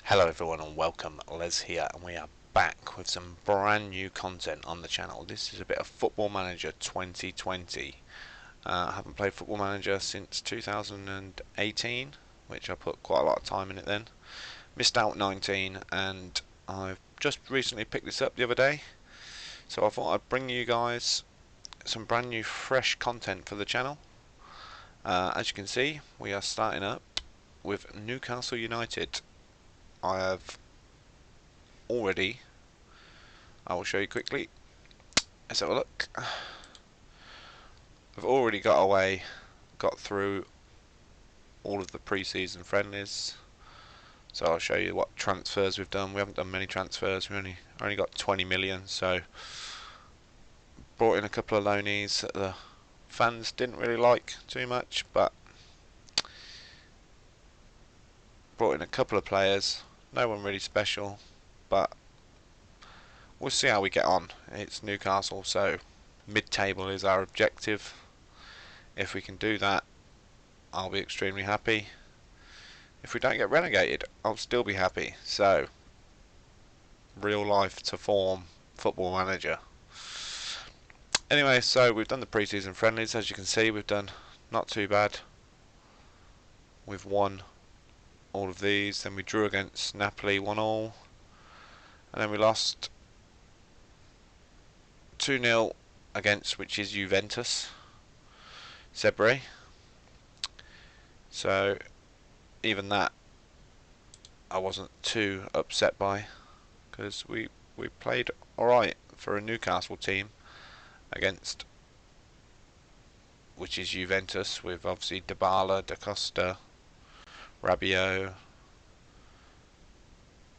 Hello everyone and welcome, Les here, and we are back with some brand new content on the channel. This is a bit of Football Manager 2020. I haven't played Football Manager since 2018, which I put quite a lot of time in it then. Missed out 19, and I've just recently picked this up the other day. So I thought I'd bring you guys some brand new fresh content for the channel. As you can see, we are starting up with Newcastle United. I have already, I will show you quickly. Let's have a look. I've already got through all of the pre-season friendlies. So I'll show you what transfers we've done. We haven't done many transfers. We only got 20 million. So brought in a couple of loanees that the fans didn't really like too much, but brought in a couple of players. No one really special, but we'll see how we get on. It's Newcastle, so mid-table is our objective. If we can do that, I'll be extremely happy. If we don't get relegated, I'll still be happy. So, real life to form Football Manager. Anyway, so we've done the pre-season friendlies. As you can see, we've done not too bad. We've won all of these. Then we drew against Napoli 1-1, and then we lost 2-0 against, which is Juventus Sebre. So even that I wasn't too upset by, because we played alright for a Newcastle team against, which is Juventus, with obviously Dybala, Da Costa, Rabiot,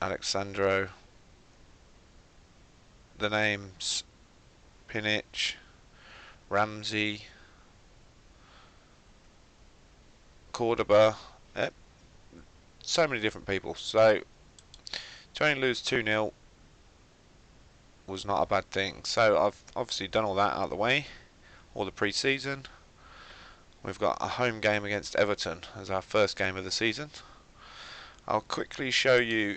Alexandro, the names Pinic, Ramsey, Cordoba, so many different people. So to only lose 2-0 was not a bad thing. So I've obviously done all that out of the way, all the pre-season. We've got a home game against Everton as our first game of the season. I'll quickly show you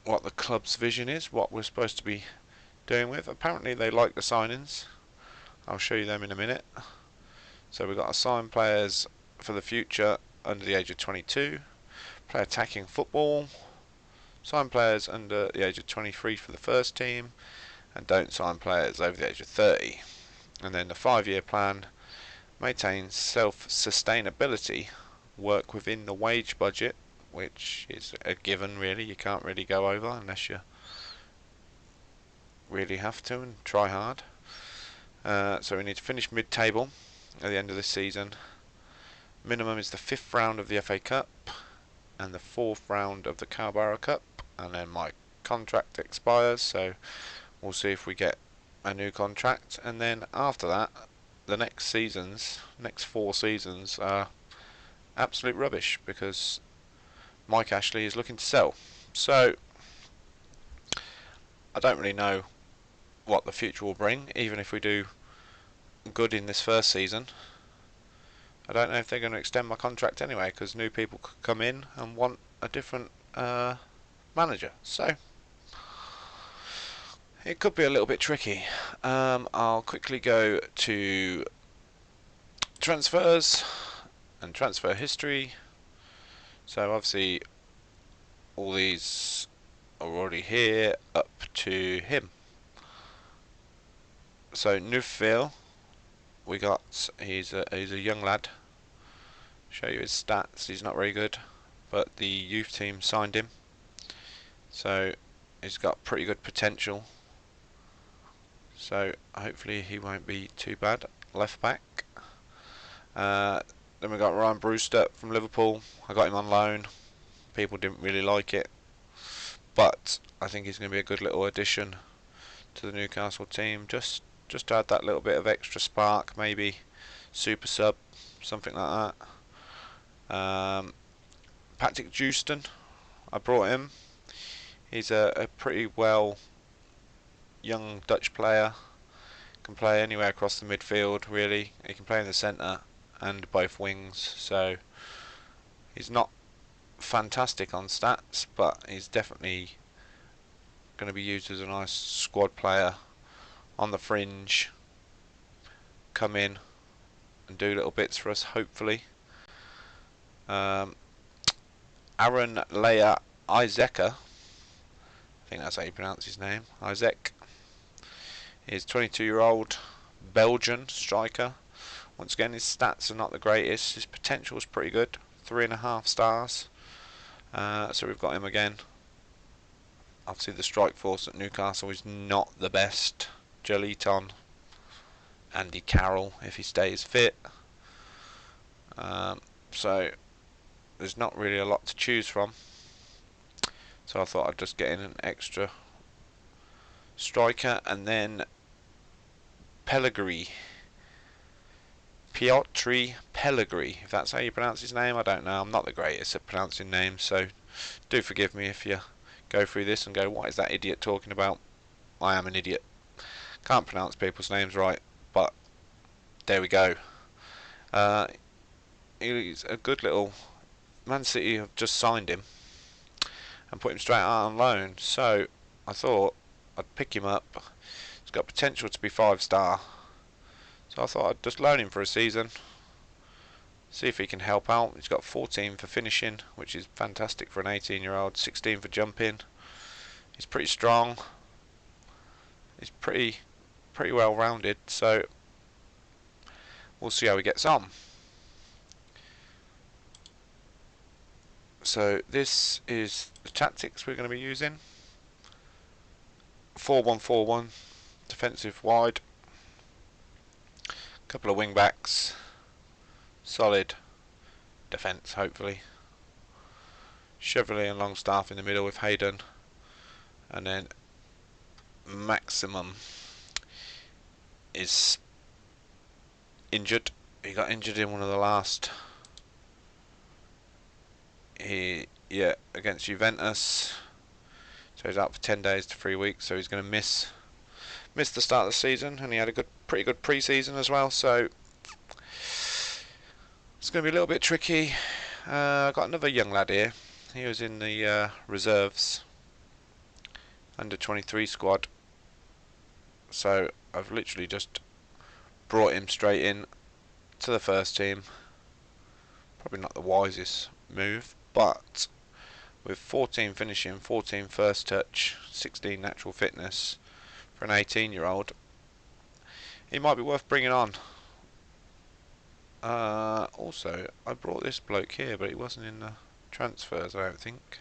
what the club's vision is, what we're supposed to be doing with. Apparently they like the signings. I'll show you them in a minute. So we've got to sign players for the future under the age of 22, play attacking football, sign players under the age of 23 for the first team, and don't sign players over the age of 30. And then the 5-year plan: maintain self-sustainability, work within the wage budget, which is a given really. You can't really go over unless you really have to and try hard. So we need to finish mid-table at the end of this season. Minimum is the 5th round of the FA Cup and the 4th round of the Carabao Cup, and then my contract expires, so we'll see if we get a new contract. And then after that, the next 4 seasons are absolute rubbish, because Mike Ashley is looking to sell. So I don't really know what the future will bring. Even if we do good in this first season, I don't know if they're going to extend my contract anyway, because new people could come in and want a different manager. So it could be a little bit tricky. I'll quickly go to transfers and transfer history. So obviously all these are already here up to him. So Newfield, we got, he's a young lad. Show you his stats. He's not very good, but the youth team signed him, so he's got pretty good potential. So hopefully he won't be too bad. Left back. Then we got Ryan Brewster from Liverpool. I got him on loan. People didn't really like it, but I think he's going to be a good little addition to the Newcastle team. Just to add that little bit of extra spark, maybe super sub, something like that. Patrick Houston, I brought him. He's a pretty well young Dutch player. Can play anywhere across the midfield really. He can play in the centre and both wings, so he's not fantastic on stats, but he's definitely going to be used as a nice squad player on the fringe. Come in and do little bits for us, hopefully. Aaron Leia Isaaca, I think that's how you pronounce his name, Isaac, is 22-year-old Belgian striker. Once again, his stats are not the greatest. His potential is pretty good, 3.5 stars. So we've got him again. Obviously the strike force at Newcastle is not the best. Joliton, Andy Carroll if he stays fit. So there's not really a lot to choose from. So I thought I'd just get in an extra striker, and then Pellegrini. Piotr Pellegrini, if that's how you pronounce his name. I don't know. I'm not the greatest at pronouncing names, so do forgive me if you go through this and go, what is that idiot talking about? I am an idiot. Can't pronounce people's names right, but there we go. He's a good little... Man City have just signed him and put him straight out on loan, so I thought I'd pick him up. He's got potential to be 5-star, so I thought I'd just loan him for a season, see if he can help out. He's got 14 for finishing, which is fantastic for an 18-year-old, 16 for jumping. He's pretty strong. He's pretty well rounded, so we'll see how he gets on. So this is the tactics we're going to be using. 4-1-4-1, defensive wide, couple of wing backs, solid defence hopefully. Chevrolet and Longstaff in the middle with Hayden, and then Maximum is injured. He got injured in one of the last against Juventus, so he's out for 10 days to 3 weeks, so he's going to miss the start of the season, and he had a pretty good pre-season as well, so it's going to be a little bit tricky. I've got another young lad here. He was in the reserves under 23 squad, so I've literally just brought him straight in to the first team. Probably not the wisest move, but with 14 finishing, 14 first touch, 16 natural fitness for an 18-year-old, he might be worth bringing on. Also, I brought this bloke here, but he wasn't in the transfers, I don't think.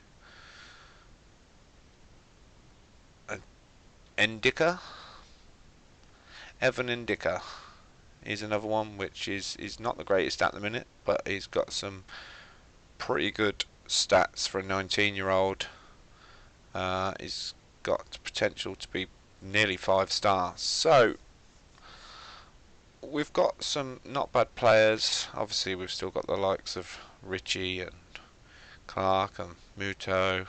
Endika? Evan Endika is another one which is not the greatest at the minute, but he's got some pretty good stats for a 19-year-old. He's got potential to be nearly 5 stars. So we've got some not bad players. Obviously we've still got the likes of Richie and Clark and Muto,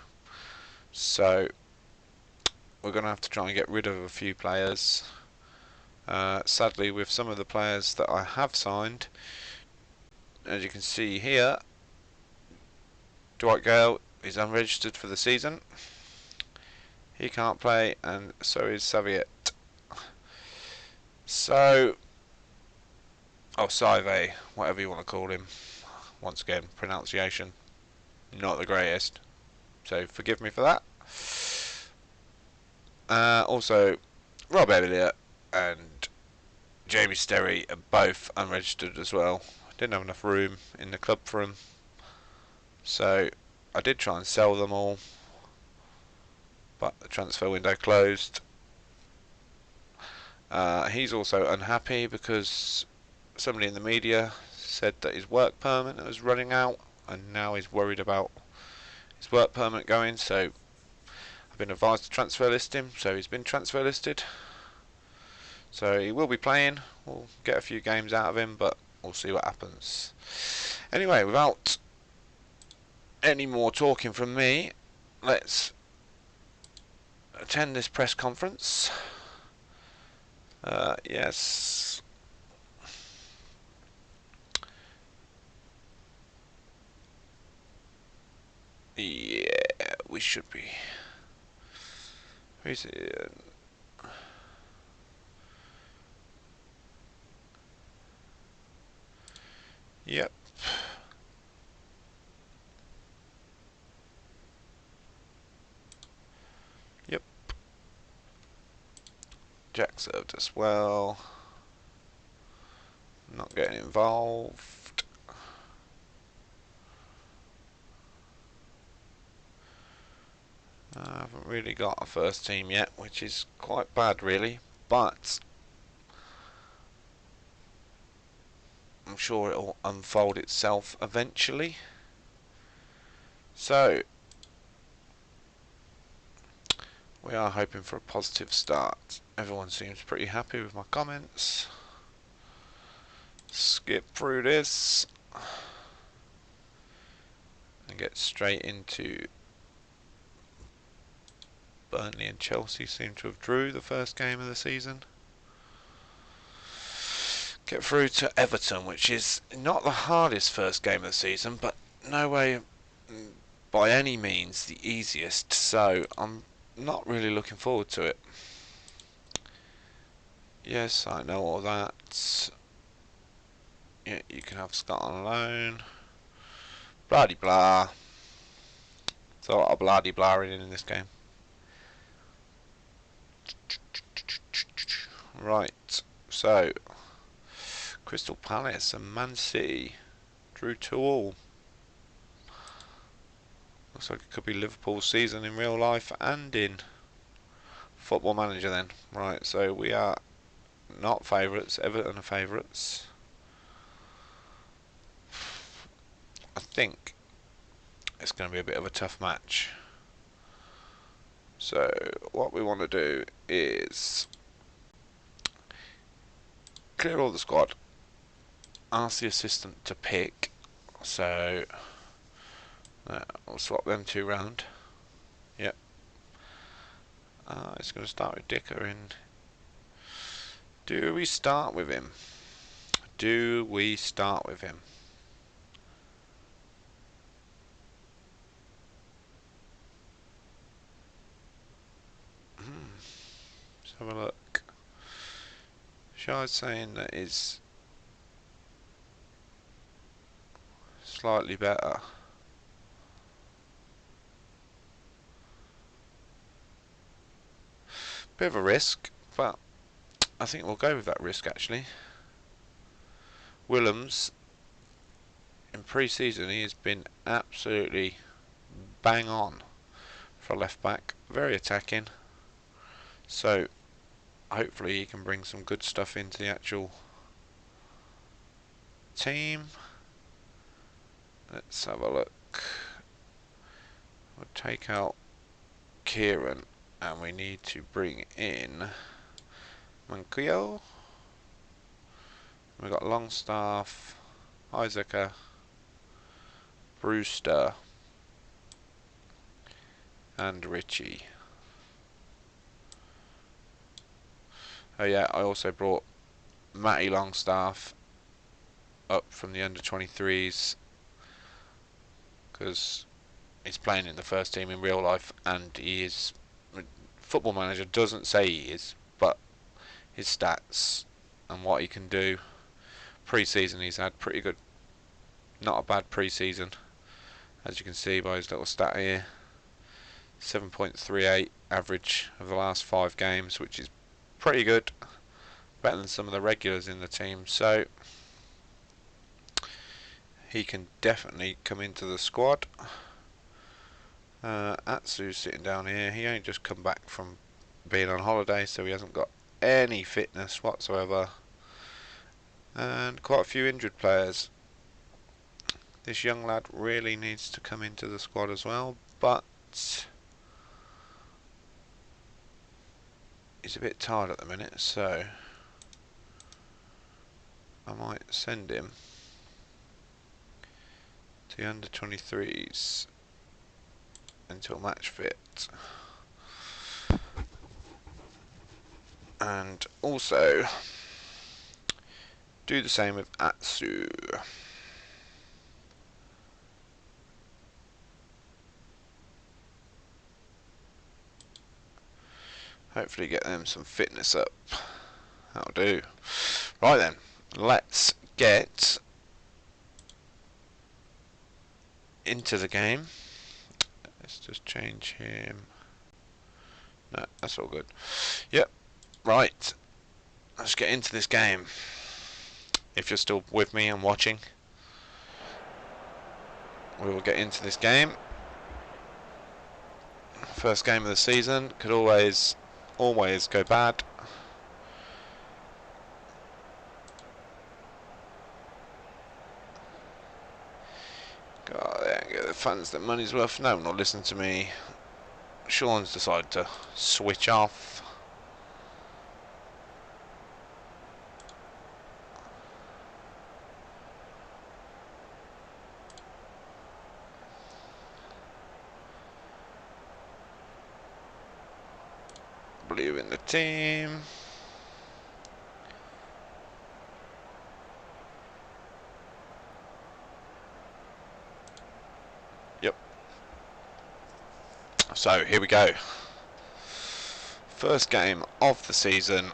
so we're going to have to try and get rid of a few players. Sadly, with some of the players that I have signed, as you can see here, Dwight Gale is unregistered for the season. He can't play, and so is Saviet. So, Saive, whatever you want to call him. Once again, pronunciation not the greatest, so forgive me for that. Also, Rob Elliott and Jamie Sterry are both unregistered as well. Didn't have enough room in the club for them, so I did try and sell them all, but the transfer window closed. He's also unhappy because somebody in the media said that his work permit was running out, and now he's worried about his work permit going, so I've been advised to transfer list him, so he's been transfer listed. So he will be playing. We'll get a few games out of him, but we'll see what happens. Anyway, without any more talking from me, let's attend this press conference. Yes. Yeah, we should be. Who's it? Yep. Yep. Jack served us well. Not getting involved. I haven't really got a first team yet, which is quite bad really, but I'm sure it'll unfold itself eventually. So, we are hoping for a positive start. Everyone seems pretty happy with my comments. Skip through this and get straight into Burnley and Chelsea seem to have drew the first game of the season. Get through to Everton, which is not the hardest first game of the season, but no way by any means the easiest, so I'm not really looking forward to it. Yes, I know all that. Yeah, you can have Scott on loan. Blah de blah. There's a lot of blah de blah in this game. Right, so Crystal Palace and Man City drew 2-2. Looks like it could be Liverpool's season in real life and in Football Manager then. Right, so we are not favourites. Everton are favourites. I think it's going to be a bit of a tough match. So what we want to do is clear all the squad. Ask the assistant to pick. So we'll swap them two round. Yep. It's going to start with Dicker in. Do we start with him? Do we start with him? Let's have a look. Shard's saying that is slightly better. Bit of a risk, but I think we'll go with that risk actually. Willems, in pre-season, he has been absolutely bang on for a left back. Very attacking. So hopefully he can bring some good stuff into the actual team. Let's have a look. We'll take out Kieran and we need to bring in Manquillo. We've got Longstaff, Isaac, Brewster and Richie. Oh yeah, I also brought Matty Longstaff up from the under-23s because he's playing in the first team in real life and he is. Football Manager doesn't say he is, but his stats and what he can do. Pre-season he's had pretty good, not a bad pre-season, as you can see by his little stat here. 7.38 average of the last 5 games, which is pretty good, better than some of the regulars in the team, so he can definitely come into the squad. Atsu's sitting down here. He only just come back from being on holiday, so he hasn't got any fitness whatsoever, and quite a few injured players. This young lad really needs to come into the squad as well, but he's a bit tired at the minute, so I might send him to the under-23s until match fit. And also do the same with Atsu. Hopefully get them some fitness up. That'll do. Right then, let's get into the game. Let's just change him. No, that's all good. Yep, right. Let's get into this game. If you're still with me and watching, we will get into this game. First game of the season could always go bad. God, they don't get the funds that money's worth. No one will listen to me. Sean's decided to switch off. Blue in the team. Yep. So here we go. First game of the season.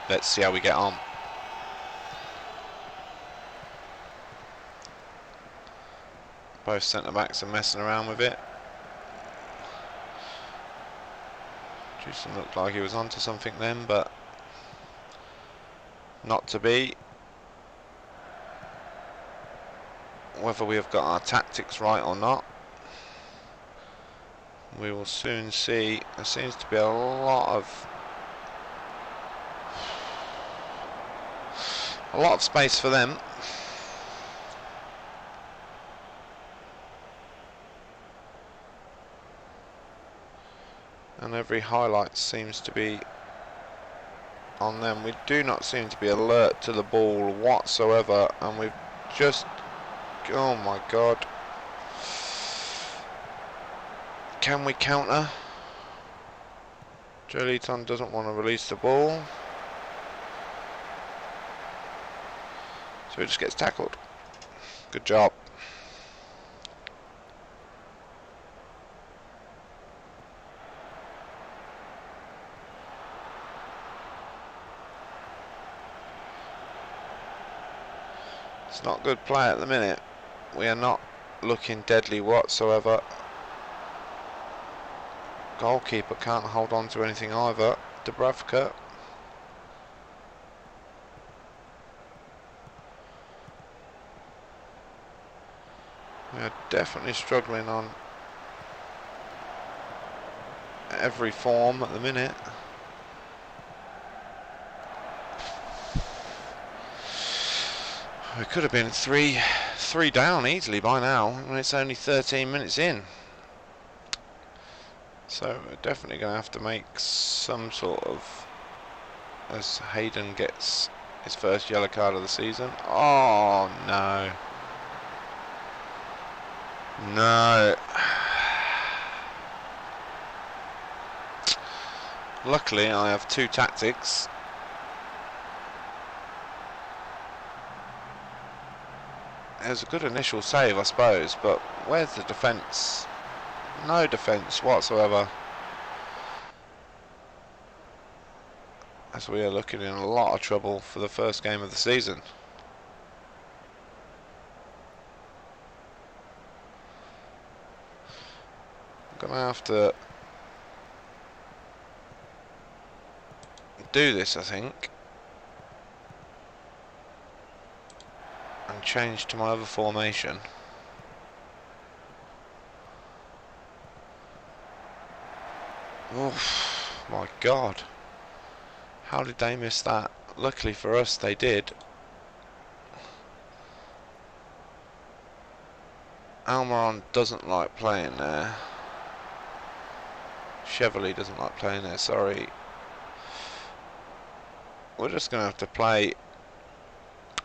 Let's see how we get on. Both centre backs are messing around with it. Jason looked like he was onto something then, but not to be. Whether we have got our tactics right or not, we will soon see. There seems to be a lot of space for them. And every highlight seems to be on them. We do not seem to be alert to the ball whatsoever, and we've just, oh my god. Can we counter? Joliton doesn't want to release the ball, so he just gets tackled. Good job. It's not good play at the minute. We are not looking deadly whatsoever. Goalkeeper can't hold on to anything either. Dubravka. We are definitely struggling on every form at the minute. We could have been three down easily by now, and it's only 13 minutes in. So we're definitely going to have to make some sort of, as Hayden gets his first yellow card of the season. Oh no. No. Luckily I have two tactics. It was a good initial save, I suppose, but where's the defence? No defence whatsoever. As we are looking in a lot of trouble for the first game of the season. I'm going to have to do this, I think. And change to my other formation. Oh my god, how did they miss that? Luckily for us they did. Almiron doesn't like playing there. Chevrolet doesn't like playing there, sorry. We're just going to have to play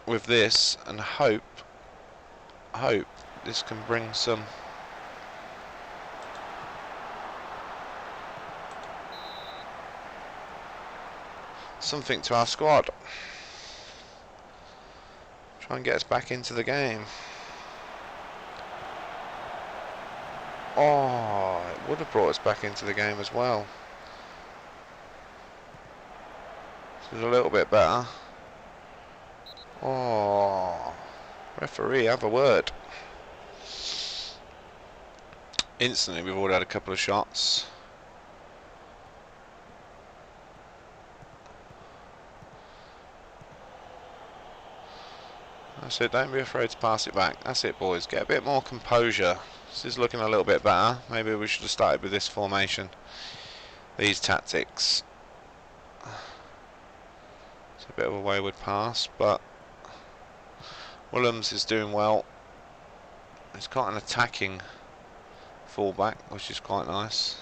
with this and hope this can bring something to our squad. Try and get us back into the game. Oh, it would have brought us back into the game as well. This is a little bit better. Oh, referee, have a word. Instantly, we've already had a couple of shots. That's it, don't be afraid to pass it back. That's it, boys. Get a bit more composure. This is looking a little bit better. Maybe we should have started with this formation. These tactics. It's a bit of a wayward pass, but Williams is doing well. He's got an attacking fullback, which is quite nice.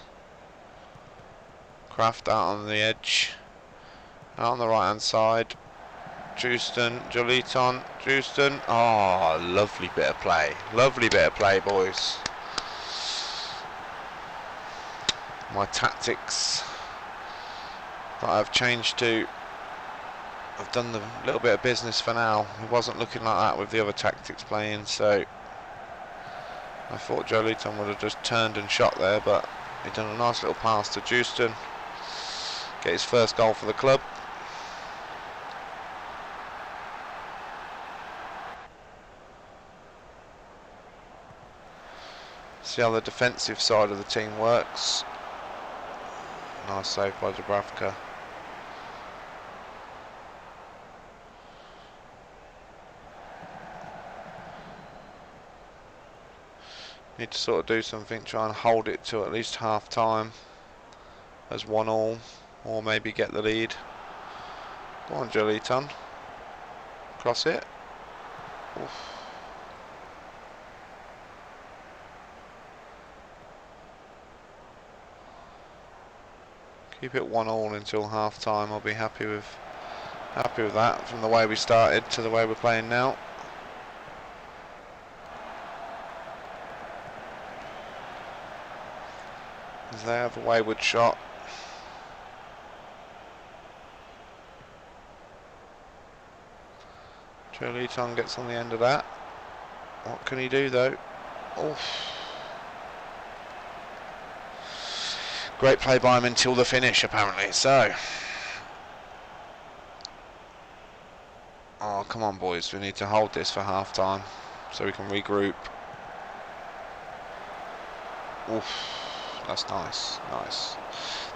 Kraft out on the edge. Out on the right hand side. Houston, Joliton, Houston. Oh, lovely bit of play. Lovely bit of play, boys. My tactics that I've changed to, I've done the little bit of business for now. It wasn't looking like that with the other tactics playing, so I thought Joliton would have just turned and shot there, but he done a nice little pass to Houston. Get his first goal for the club. See how the defensive side of the team works. Nice save by Dubravka. Need to sort of do something, try and hold it to at least half time as 1-1, or maybe get the lead. Go on, Joliton. Cross it. Oof. Keep it 1-1 until half time. I'll be happy with that, from the way we started to the way we're playing now. As they have a wayward shot. Joliton gets on the end of that. What can he do though? Oof. Great play by him until the finish, apparently. So, oh, come on, boys. We need to hold this for half time so we can regroup. Oof, that's nice. Nice.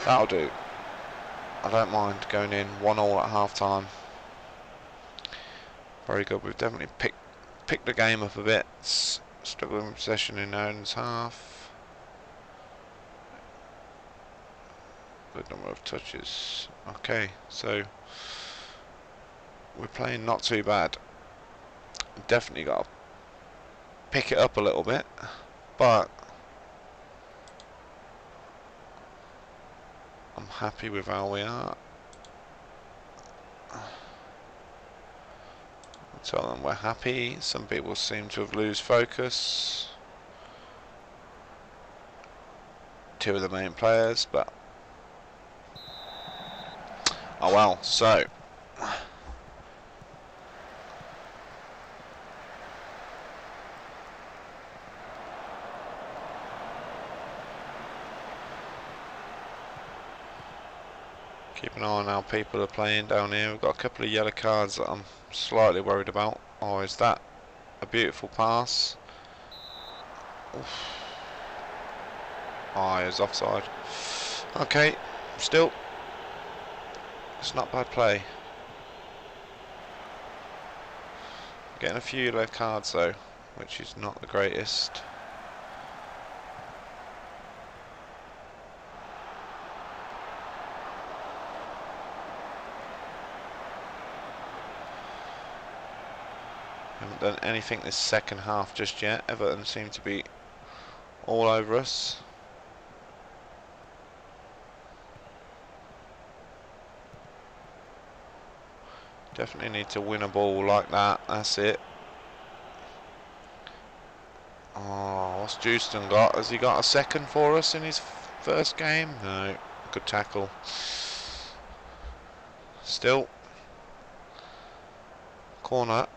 That'll do. I don't mind going in 1-1 at half time. Very good. We've definitely picked the game up a bit. Struggling with possession in Aaron's half. Good number of touches. Okay, so we're playing not too bad. Definitely got to pick it up a little bit, but I'm happy with how we are. I'll tell them we're happy. Some people seem to have lost focus. Two of the main players, but oh well, so keep an eye on how people are playing down here. We've got a couple of yellow cards that I'm slightly worried about. Oh, is that a beautiful pass? Oof. Oh, he was offside. Okay, still. It's not bad play. Getting a few yellow cards though, which is not the greatest. Haven't done anything this second half just yet. Everton seem to be all over us. Definitely need to win a ball like that. That's it. Oh, what's Houston got? Has he got a second for us in his first game? No. Good tackle. Still. Corner.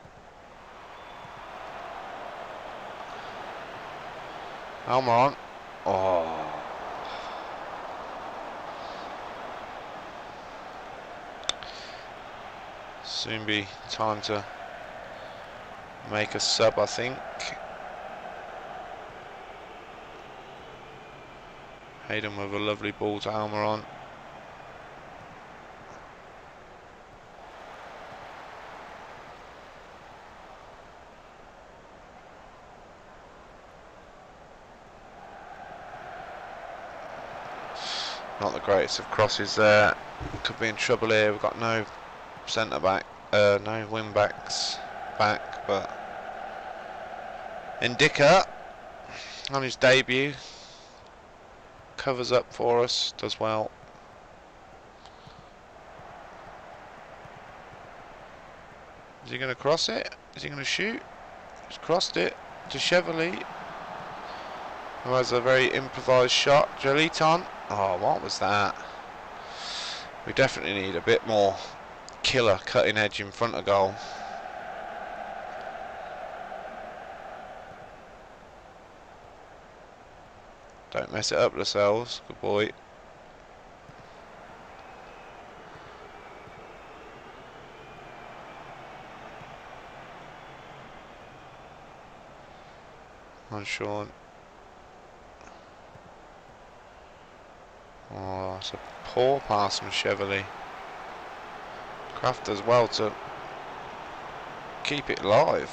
Almiron. Oh. Soon be time to make a sub, I think. Hayden with a lovely ball to Almiron. Not the greatest of crosses there. Could be in trouble here. We've got no centre back, no wing backs back, but Ndika on his debut covers up for us, does well. Is he going to cross it? Is he going to shoot? He's crossed it to Chevrolet, who has a very improvised shot. Joliton. Oh, what was that? We definitely need a bit more killer cutting edge in front of goal. Don't mess it up yourselves. Good boy. On Sean. Oh, it's a poor pass from Chevrolet. Kraft does well to keep it live.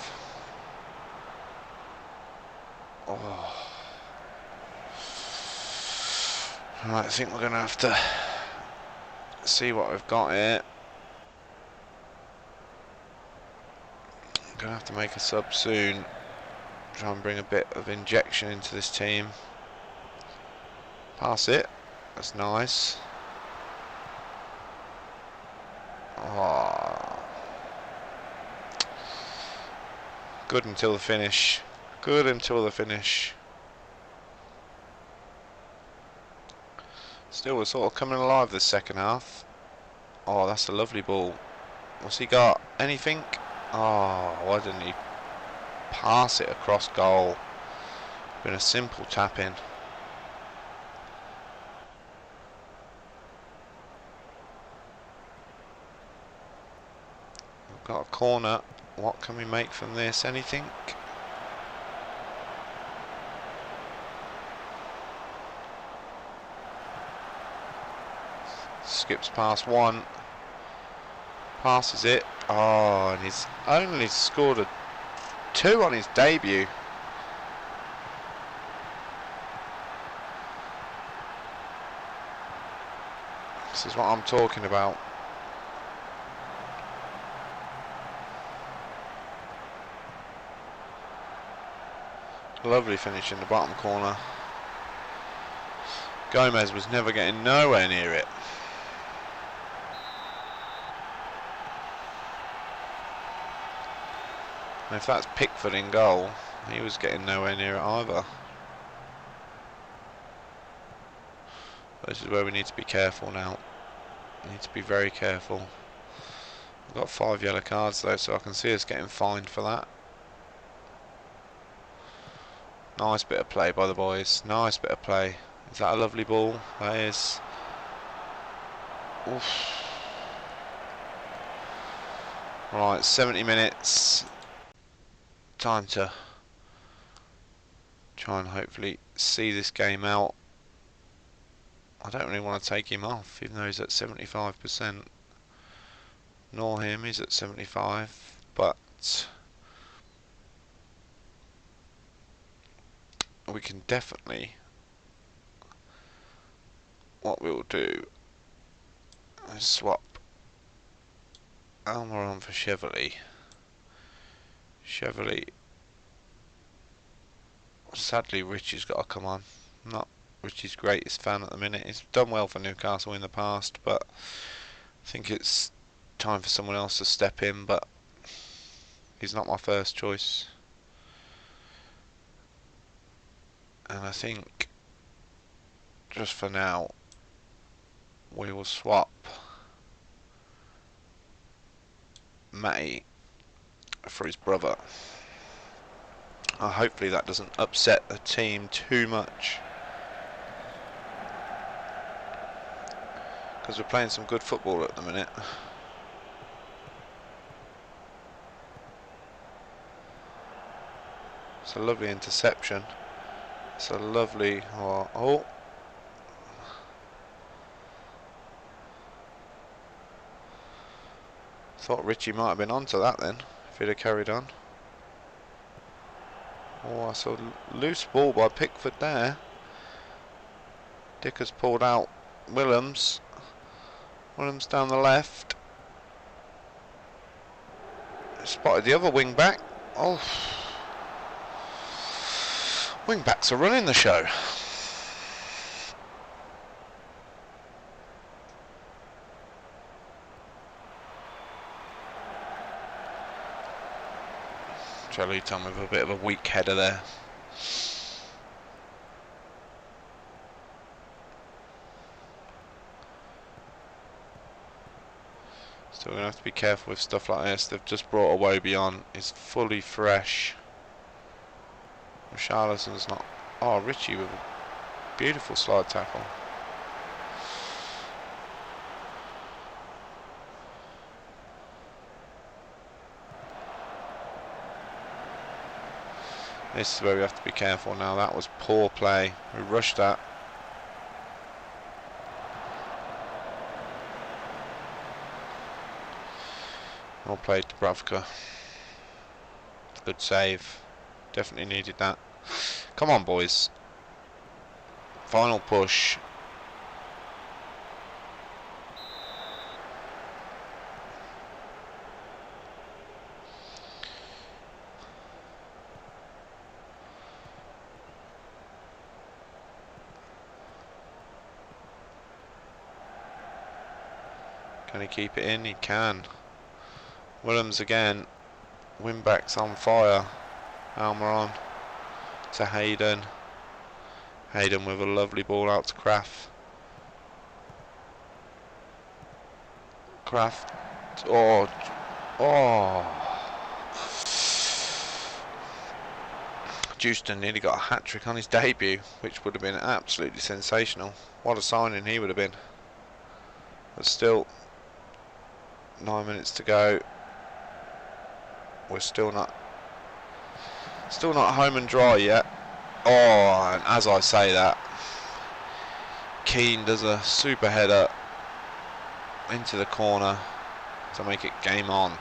Oh. Right, I think we're going to have to see what we've got here. Going to have to make a sub soon. Try and bring a bit of injection into this team. Pass it. That's nice. Oh. Good until the finish. Good until the finish. Still, we're sort of coming alive this second half. Oh, that's a lovely ball. What's he got? Anything? Oh, why didn't he pass it across goal? Been a simple tap in. We've got a corner. What can we make from this? Anything? Skips past one. Passes it. Oh, and he's only scored a 2 on his debut. This is what I'm talking about. Lovely finish in the bottom corner. Gomez was never getting nowhere near it. And if that's Pickford in goal, he was getting nowhere near it either. This is where we need to be careful now. We need to be very careful. We've got 5 yellow cards though, so I can see us getting fined for that. Nice bit of play by the boys. Nice bit of play. Is that a lovely ball? That is. Oof. Right, 70 minutes. Time to try and hopefully see this game out. I don't really want to take him off, even though he's at 75%. Nor him, he's at 75. But we can definitely. What we'll do is swap Almiron for Chevrolet. Chevrolet. Sadly, Richie's got to come on. Not Richie's greatest fan at the minute. He's done well for Newcastle in the past, but I think it's time for someone else to step in. But he's not my first choice, and I think just for now we will swap Matty for his brother. Hopefully that doesn't upset the team too much. because we're playing some good football at the minute. It's a lovely interception. It's a lovely... oh. Thought Richie might have been onto that then, if he'd have carried on. Oh, I saw a loose ball by Pickford there. Dickers pulled out Willems. Willems down the left. Spotted the other wing back. Oh. Wing backs are running the show. Charluton with a bit of a weak header there. Still going to have to be careful with stuff like this. They've just brought Iwobi on. It's fully fresh. Charlison's not... Oh, Richie with a beautiful slide tackle. This is where we have to be careful now. That was poor play. We rushed that. Well played, Dubravka. Good save. Definitely needed that. Come on, boys. Final push. Can he keep it in? He can. Willems again. Wingback's on fire. Almiron to Hayden. Hayden with a lovely ball out to Kraft. Kraft. Oh. Houston nearly got a hat-trick on his debut, which would have been absolutely sensational. What a signing he would have been. But still, 9 minutes to go. We're still not home and dry yet. Oh, and as I say that, Keane does a super header into the corner to make it game on.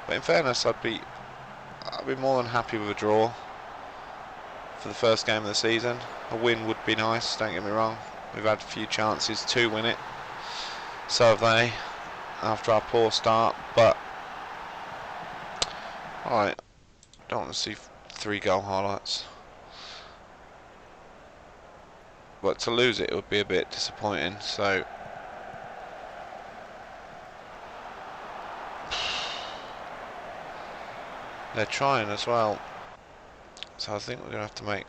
But in fairness, I'd be more than happy with a draw for the first game of the season. A win would be nice, don't get me wrong. We've had a few chances to win it. So have they, after our poor start, but alright, don't want to see 3 goal highlights. But to lose it would be a bit disappointing, so they're trying as well. So I think we're going to have to make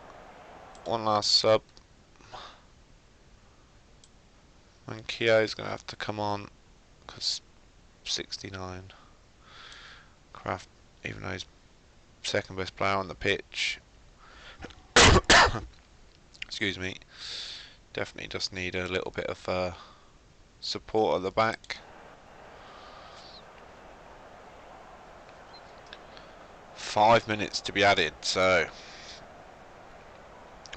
one last sub. And Keogh's going to have to come on, because 69. Kraft, even though he's second best player on the pitch, excuse me, definitely just need a little bit of support at the back. Five minutes to be added, so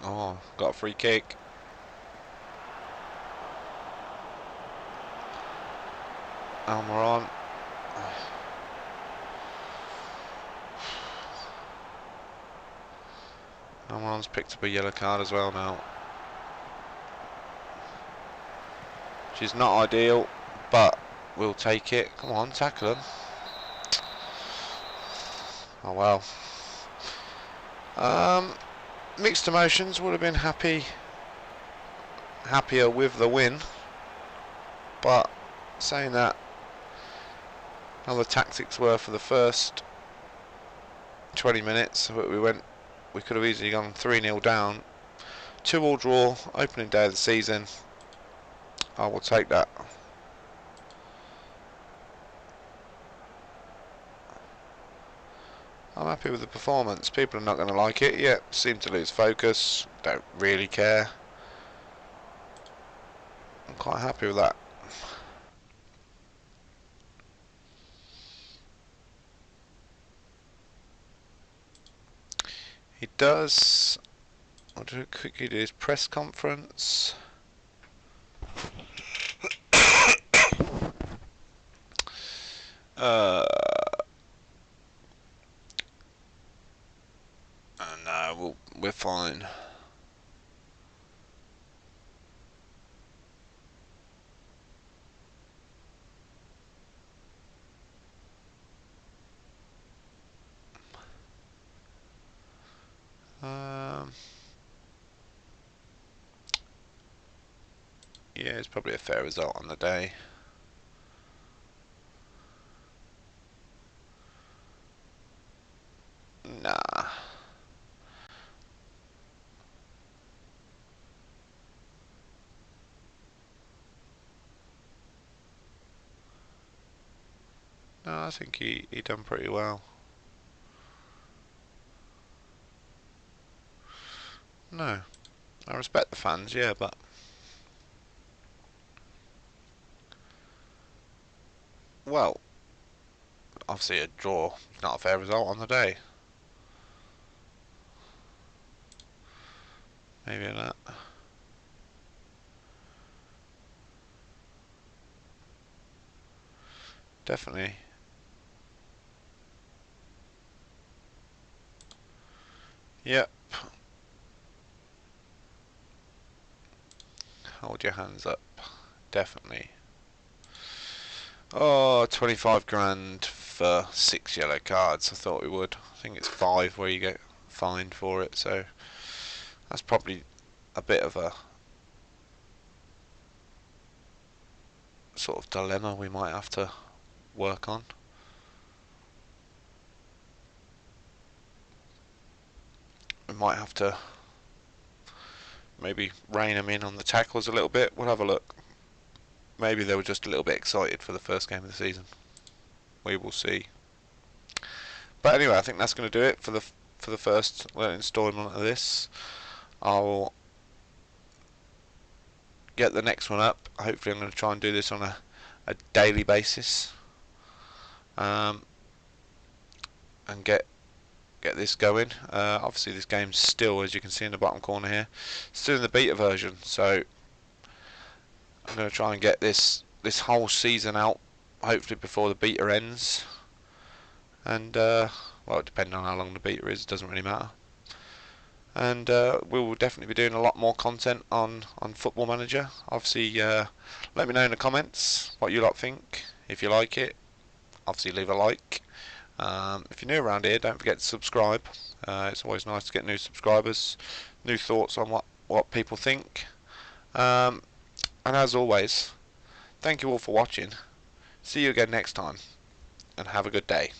got a free kick. Almiron. Almiron's picked up a yellow card as well now, which is not ideal, but we'll take it. Come on, tackle him. Oh well. Mixed emotions. Would have been happier with the win, but saying that, how the tactics were for the first 20 minutes, we could have easily gone 3-0 down. 2-2 draw, opening day of the season. I will take that. I'm happy with the performance. People are not going to like it yet. Seem to lose focus. Don't really care. quite happy with that. He does. I'll do quickly do his press conference. No, we're fine. Yeah, it's probably a fair result on the day. Nah. No, I think he done pretty well. No. I respect the fans, yeah, but well, obviously a draw is not a fair result on the day. Maybe not. Definitely. Yep. Hold your hands up. Definitely. Oh, 25 grand for 6 yellow cards. I thought we would. I think it's 5 where you get fined for it, so that's probably a bit of a sort of dilemma we might have to work on. We might have to maybe rein them in on the tackles a little bit. We'll have a look. Maybe they were just a little bit excited for the first game of the season. We will see. But anyway, I think that's going to do it for the first instalment of this. I'll get the next one up. Hopefully, I'm going to try and do this on a daily basis, and get this going. Obviously, this game's still, as you can see in the bottom corner here, still in the beta version. So I'm going to try and get this whole season out, hopefully before the beta ends. And well, depending on how long the beta is, it doesn't really matter. And we will definitely be doing a lot more content on Football Manager. Obviously, let me know in the comments what you lot think. If you like it, obviously leave a like. If you're new around here, don't forget to subscribe. It's always nice to get new subscribers, new thoughts on what people think. And as always, thank you all for watching. See you again next time, and have a good day.